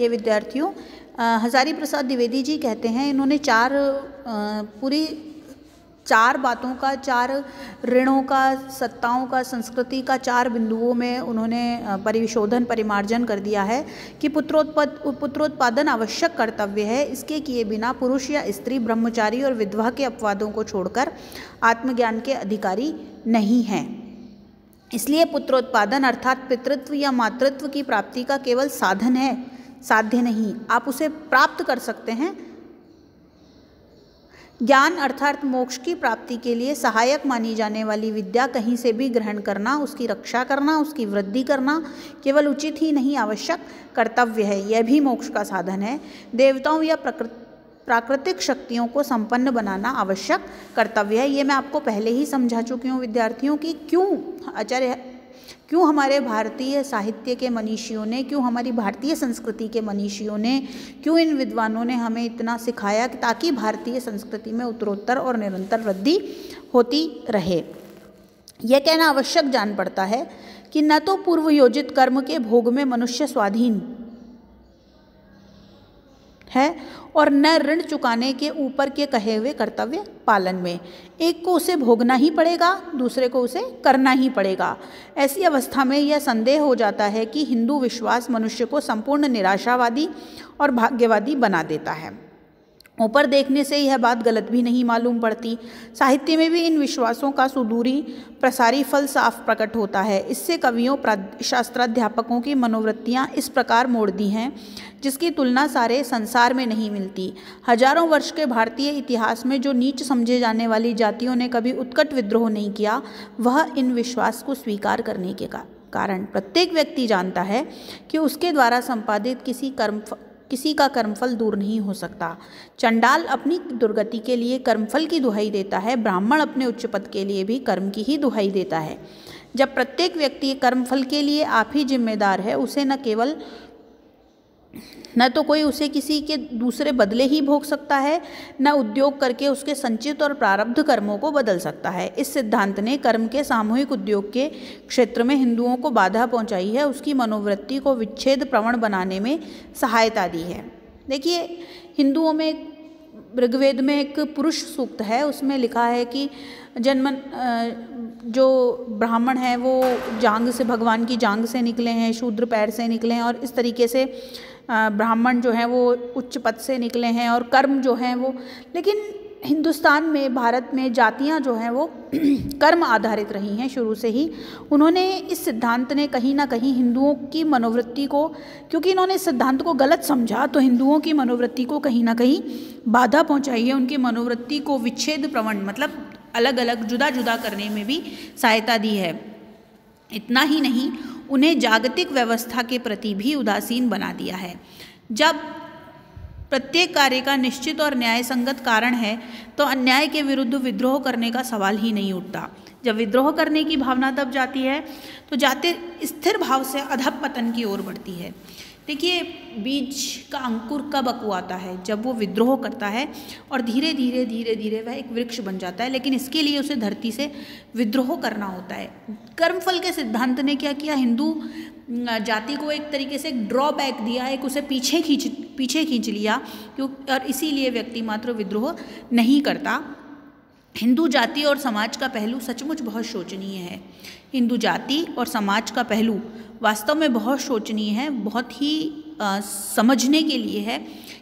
ये विद्यार्थियों हजारी प्रसाद द्विवेदी जी कहते हैं, इन्होंने पूरी चार बातों का, चार ऋणों का, सत्ताओं का, संस्कृति का 4 बिंदुओं में उन्होंने परिशोधन परिमार्जन कर दिया है कि पुत्रोत्पादन आवश्यक कर्तव्य है। इसके किए बिना पुरुष या स्त्री ब्रह्मचारी और विधवा के अपवादों को छोड़कर आत्मज्ञान के अधिकारी नहीं हैं। इसलिए पुत्रोत्पादन अर्थात पितृत्व या मातृत्व की प्राप्ति का केवल साधन है, साध्य नहीं। आप उसे प्राप्त कर सकते हैं। ज्ञान अर्थात मोक्ष की प्राप्ति के लिए सहायक मानी जाने वाली विद्या कहीं से भी ग्रहण करना, उसकी रक्षा करना, उसकी वृद्धि करना केवल उचित ही नहीं, आवश्यक कर्तव्य है। यह भी मोक्ष का साधन है। देवताओं या प्राकृतिक शक्तियों को संपन्न बनाना आवश्यक कर्तव्य है। ये मैं आपको पहले ही समझा चुकी हूँ विद्यार्थियों कि क्यों हमारे भारतीय साहित्य के मनीषियों ने, क्यों हमारी भारतीय संस्कृति के मनीषियों ने, क्यों इन विद्वानों ने हमें इतना सिखाया ताकि भारतीय संस्कृति में उत्तरोत्तर और निरंतर वृद्धि होती रहे। यह कहना आवश्यक जान पड़ता है कि न तो पूर्व योजित कर्म के भोग में मनुष्य स्वाधीन है और न ऋण चुकाने के ऊपर के कहे हुए कर्तव्य पालन में। एक को उसे भोगना ही पड़ेगा, दूसरे को उसे करना ही पड़ेगा। ऐसी अवस्था में यह संदेह हो जाता है कि हिंदू विश्वास मनुष्य को संपूर्ण निराशावादी और भाग्यवादी बना देता है। ऊपर देखने से यह बात गलत भी नहीं मालूम पड़ती। साहित्य में भी इन विश्वासों का सुदूरी प्रसारी फल साफ प्रकट होता है। इससे कवियों, शास्त्राध्यापकों की मनोवृत्तियाँ इस प्रकार मोड़ दी हैं जिसकी तुलना सारे संसार में नहीं मिलती। हजारों वर्ष के भारतीय इतिहास में जो नीच समझे जाने वाली जातियों ने कभी उत्कट विद्रोह नहीं किया, वह इन विश्वास को स्वीकार करने के कारण प्रत्येक व्यक्ति जानता है कि उसके द्वारा संपादित किसी का कर्मफल दूर नहीं हो सकता। चंडाल अपनी दुर्गति के लिए कर्मफल की दुहाई देता है, ब्राह्मण अपने उच्च पद के लिए भी कर्म की ही दुहाई देता है। जब प्रत्येक व्यक्ति कर्मफल के लिए आप ही जिम्मेदार है, उसे न तो कोई उसे किसी के दूसरे बदले ही भोग सकता है, न उद्योग करके उसके संचित और प्रारब्ध कर्मों को बदल सकता है। इस सिद्धांत ने कर्म के सामूहिक उद्योग के क्षेत्र में हिंदुओं को बाधा पहुंचाई है, उसकी मनोवृत्ति को विच्छेद प्रवण बनाने में सहायता दी है। देखिए, हिंदुओं में ऋग्वेद में एक पुरुष सूक्त है, उसमें लिखा है कि जो ब्राह्मण है वो जांग से, भगवान की जांग से निकले हैं, शूद्र पैर से निकले हैं, और इस तरीके से ब्राह्मण जो है वो उच्च पद से निकले हैं और कर्म जो हैं वो, लेकिन हिंदुस्तान में, भारत में जातियां जो हैं वो कर्म आधारित रही हैं शुरू से ही। उन्होंने, इस सिद्धांत ने कहीं ना कहीं हिंदुओं की मनोवृत्ति को, क्योंकि इन्होंने इस सिद्धांत को गलत समझा, तो हिंदुओं की मनोवृत्ति को कहीं ना कहीं बाधा पहुंचाई है। उनकी मनोवृत्ति को विच्छेद प्रवण, मतलब अलग अलग, जुदा जुदा करने में भी सहायता दी है। इतना ही नहीं, उन्हें जागतिक व्यवस्था के प्रति भी उदासीन बना दिया है। जब प्रत्येक कार्य का निश्चित और न्यायसंगत कारण है तो अन्याय के विरुद्ध विद्रोह करने का सवाल ही नहीं उठता। जब विद्रोह करने की भावना तब जाती है तो जाते स्थिर भाव से अधःपतन की ओर बढ़ती है। देखिए, बीज का अंकुर कब अकुआता है? जब वो विद्रोह करता है और धीरे धीरे धीरे धीरे वह एक वृक्ष बन जाता है, लेकिन इसके लिए उसे धरती से विद्रोह करना होता है। कर्मफल के सिद्धांत ने क्या किया? हिंदू जाति को एक तरीके से एक ड्रॉबैक दिया, एक उसे पीछे खींच लिया, और इसीलिए व्यक्ति मात्र विद्रोह नहीं करता। हिंदू जाति और समाज का पहलू सचमुच बहुत शोचनीय है। हिंदू जाति और समाज का पहलू वास्तव में बहुत शोचनीय है, बहुत ही समझने के लिए है।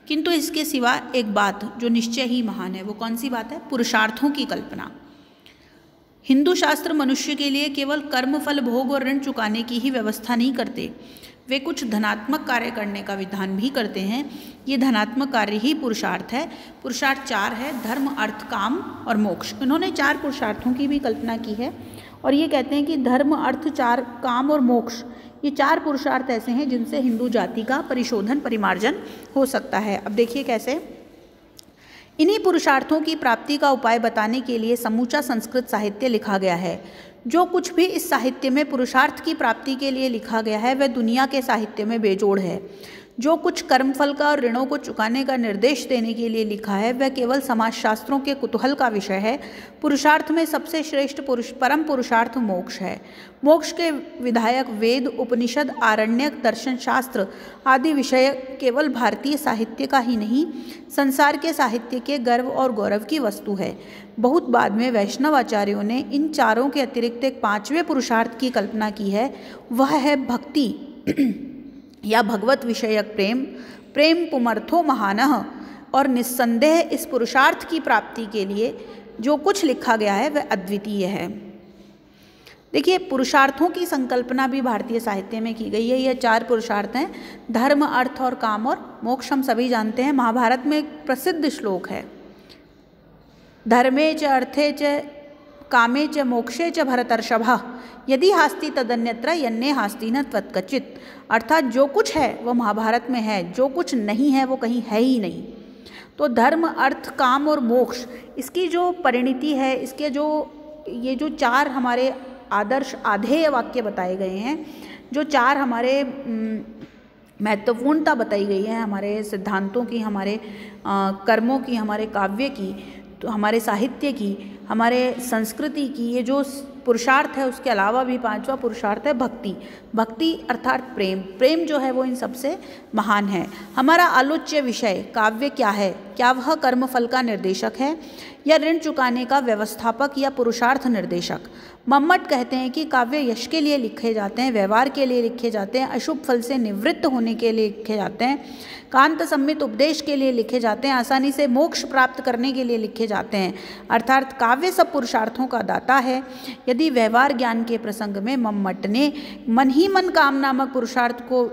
किंतु इसके सिवा एक बात जो निश्चय ही महान है, वो कौन सी बात है? पुरुषार्थों की कल्पना। हिंदू शास्त्र मनुष्य के लिए केवल कर्म, फल, भोग और ऋण चुकाने की ही व्यवस्था नहीं करते, वे कुछ धनात्मक कार्य करने का विधान भी करते हैं। ये धनात्मक कार्य ही पुरुषार्थ है। पुरुषार्थ 4 है: धर्म, अर्थ, काम और मोक्ष। इन्होंने 4 पुरुषार्थों की भी कल्पना की है और ये कहते हैं कि धर्म, अर्थ, 4 काम और मोक्ष, ये 4 पुरुषार्थ ऐसे हैं जिनसे हिंदू जाति का परिशोधन, परिमार्जन हो सकता है। अब देखिए कैसे। इन्हीं पुरुषार्थों की प्राप्ति का उपाय बताने के लिए समूचा संस्कृत साहित्य लिखा गया है। जो कुछ भी इस साहित्य में पुरुषार्थ की प्राप्ति के लिए लिखा गया है वह दुनिया के साहित्य में बेजोड़ है। जो कुछ कर्मफल का और ऋणों को चुकाने का निर्देश देने के लिए लिखा है वह केवल समाजशास्त्रों के कुतूहल का विषय है। पुरुषार्थ में सबसे श्रेष्ठ परम पुरुषार्थ मोक्ष है। मोक्ष के विधायक वेद, उपनिषद, आरण्यक, दर्शन शास्त्र आदि विषय केवल भारतीय साहित्य का ही नहीं, संसार के साहित्य के गर्व और गौरव की वस्तु है। बहुत बाद में वैष्णव आचार्यों ने इन चारों के अतिरिक्त एक पांचवें पुरुषार्थ की कल्पना की है, वह है भक्ति या भगवत विषयक प्रेम। प्रेम पुमर्थो महानः, और निस्संदेह इस पुरुषार्थ की प्राप्ति के लिए जो कुछ लिखा गया है वह अद्वितीय है। देखिए, पुरुषार्थों की संकल्पना भी भारतीय साहित्य में की गई है। यह 4 पुरुषार्थ हैं, धर्म, अर्थ और काम और मोक्ष। हम सभी जानते हैं, महाभारत में एक प्रसिद्ध श्लोक है, धर्मे च अर्थे च कामे च मोक्षे च भरतर्षभः यदि हास्ति तदन्यत्र यन्ने हास्ति न त्वत्कचित्। अर्थात जो कुछ है वो महाभारत में है, जो कुछ नहीं है वो कहीं है ही नहीं। तो धर्म, अर्थ, काम और मोक्ष, इसकी जो परिणति है, इसके जो ये जो 4 हमारे आदर्श आधेय वाक्य बताए गए हैं, जो 4 हमारे महत्वपूर्णता बताई गई है हमारे सिद्धांतों की, हमारे कर्मों की, हमारे काव्य की, तो हमारे साहित्य की, हमारे संस्कृति की, ये जो पुरुषार्थ है उसके अलावा भी 5वां पुरुषार्थ है भक्ति। भक्ति अर्थात प्रेम। प्रेम जो है वो इन सबसे महान है। हमारा आलोच्य विषय काव्य क्या है? क्या वह कर्मफल का निर्देशक है या ऋण चुकाने का व्यवस्थापक या पुरुषार्थ निर्देशक? मम्मट कहते हैं कि काव्य यश के लिए लिखे जाते हैं, व्यवहार के लिए लिखे जाते हैं, अशुभ फल से निवृत्त होने के लिए लिखे जाते हैं, कांत सम्मित उपदेश के लिए लिखे जाते हैं, आसानी से मोक्ष प्राप्त करने के लिए लिखे जाते हैं। अर्थात काव्य सब पुरुषार्थों का दाता है। यदि व्यवहार ज्ञान के प्रसंग में मम्मट ने मन ही मन काम नामक पुरुषार्थ को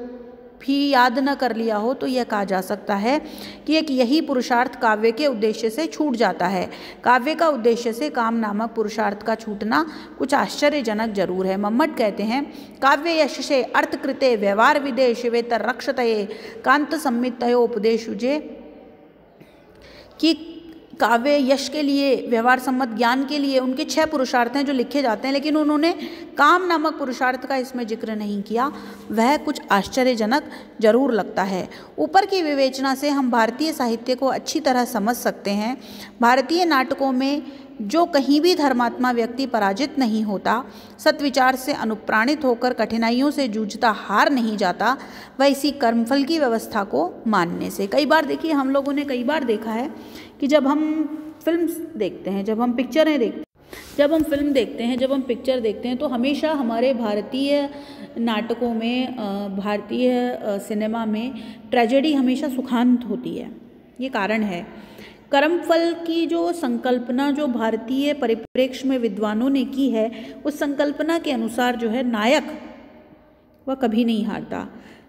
भी याद न कर लिया हो तो यह कहा जा सकता है कि एक यही पुरुषार्थ काव्य के उद्देश्य से छूट जाता है। काव्य का उद्देश्य से काम नामक पुरुषार्थ का छूटना कुछ आश्चर्यजनक जरूर है। मम्मट कहते हैं, काव्य यश से अर्थकृते व्यवहार विदे शिवेतर रक्षतये कांत सम्मितयो उपदेशुजे, कि काव्य यश के लिए, व्यवहार सम्मत ज्ञान के लिए उनके 6 पुरुषार्थ हैं जो लिखे जाते हैं, लेकिन उन्होंने काम नामक पुरुषार्थ का इसमें जिक्र नहीं किया। वह कुछ आश्चर्यजनक जरूर लगता है। ऊपर की विवेचना से हम भारतीय साहित्य को अच्छी तरह समझ सकते हैं। भारतीय नाटकों में जो कहीं भी धर्मात्मा व्यक्ति पराजित नहीं होता, सत्विचार से अनुप्राणित होकर कठिनाइयों से जूझता हार नहीं जाता, वह इसी कर्मफल की व्यवस्था को मानने से। कई बार देखिए, हम लोगों ने कई बार देखा है कि जब हम फिल्म देखते हैं, जब हम पिक्चरें देखते हैं, जब हम फिल्म देखते हैं, जब हम पिक्चर देखते हैं, तो हमेशा हमारे भारतीय नाटकों में, भारतीय सिनेमा में ट्रेजेडी हमेशा सुखांत होती है। ये कारण है। कर्मफल की जो संकल्पना जो भारतीय परिप्रेक्ष्य में विद्वानों ने की है, उस संकल्पना के अनुसार जो है नायक वह कभी नहीं हारता।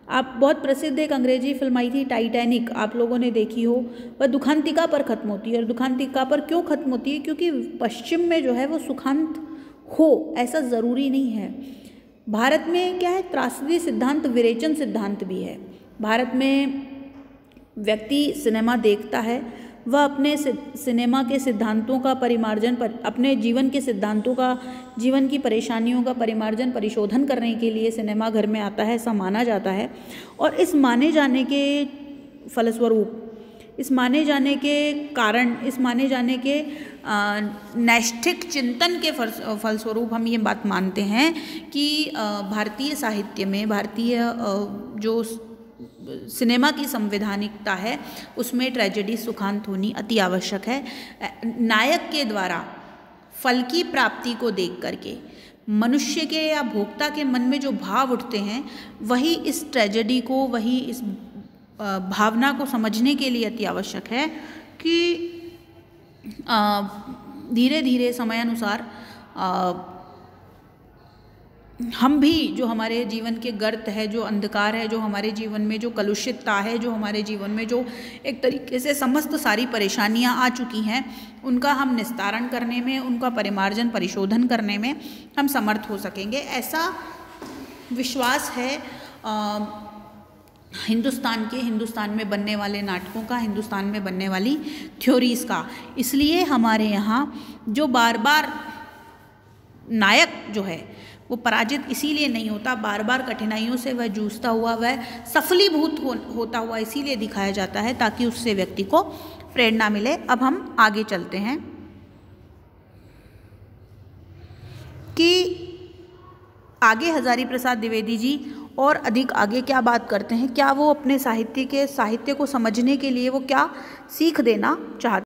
आप बहुत प्रसिद्ध एक अंग्रेजी फिल्म आई थी टाइटैनिक, आप लोगों ने देखी हो। वह दुखांतिका पर ख़त्म होती है। और दुखांतिका पर क्यों ख़त्म होती है? क्योंकि पश्चिम में जो है वो सुखांत हो, ऐसा ज़रूरी नहीं है। भारत में क्या है, त्रासदी सिद्धांत, विरेचन सिद्धांत भी है। भारत में व्यक्ति सिनेमा देखता है, वह अपने सिनेमा के सिद्धांतों का परिमार्जन, अपने जीवन के सिद्धांतों का, जीवन की परेशानियों का परिमार्जन, परिशोधन करने के लिए सिनेमा घर में आता है, ऐसा माना जाता है। और इस माने जाने के फलस्वरूप, इस माने जाने के कारण, इस माने जाने के नैष्ठिक चिंतन के फलस्वरूप हम ये बात मानते हैं कि भारतीय साहित्य में, भारतीय जो सिनेमा की संवैधानिकता है उसमें ट्रेजेडी सुखांत होनी अति आवश्यक है। नायक के द्वारा फल की प्राप्ति को देख करके मनुष्य के या भोक्ता के मन में जो भाव उठते हैं, वही इस ट्रेजेडी को, वही इस भावना को समझने के लिए अति आवश्यक है कि धीरे धीरे समयानुसार हम भी, जो हमारे जीवन के गर्त है, जो अंधकार है, जो हमारे जीवन में जो कलुषितता है, जो हमारे जीवन में जो एक तरीके से समस्त सारी परेशानियां आ चुकी हैं, उनका हम निस्तारण करने में, उनका परिमार्जन, परिशोधन करने में हम समर्थ हो सकेंगे। ऐसा विश्वास है हिंदुस्तान में बनने वाले नाटकों का, हिंदुस्तान में बनने वाली थ्योरीज का। इसलिए हमारे यहाँ जो बार बार नायक जो है वो पराजित इसीलिए नहीं होता, बार बार कठिनाइयों से वह जूझता हुआ, वह सफलीभूत होता हुआ इसीलिए दिखाया जाता है ताकि उससे व्यक्ति को प्रेरणा मिले। अब हम आगे चलते हैं कि आगे हजारी प्रसाद द्विवेदी जी और अधिक आगे क्या बात करते हैं, क्या वो अपने साहित्य को समझने के लिए वो क्या सीख देना चाहते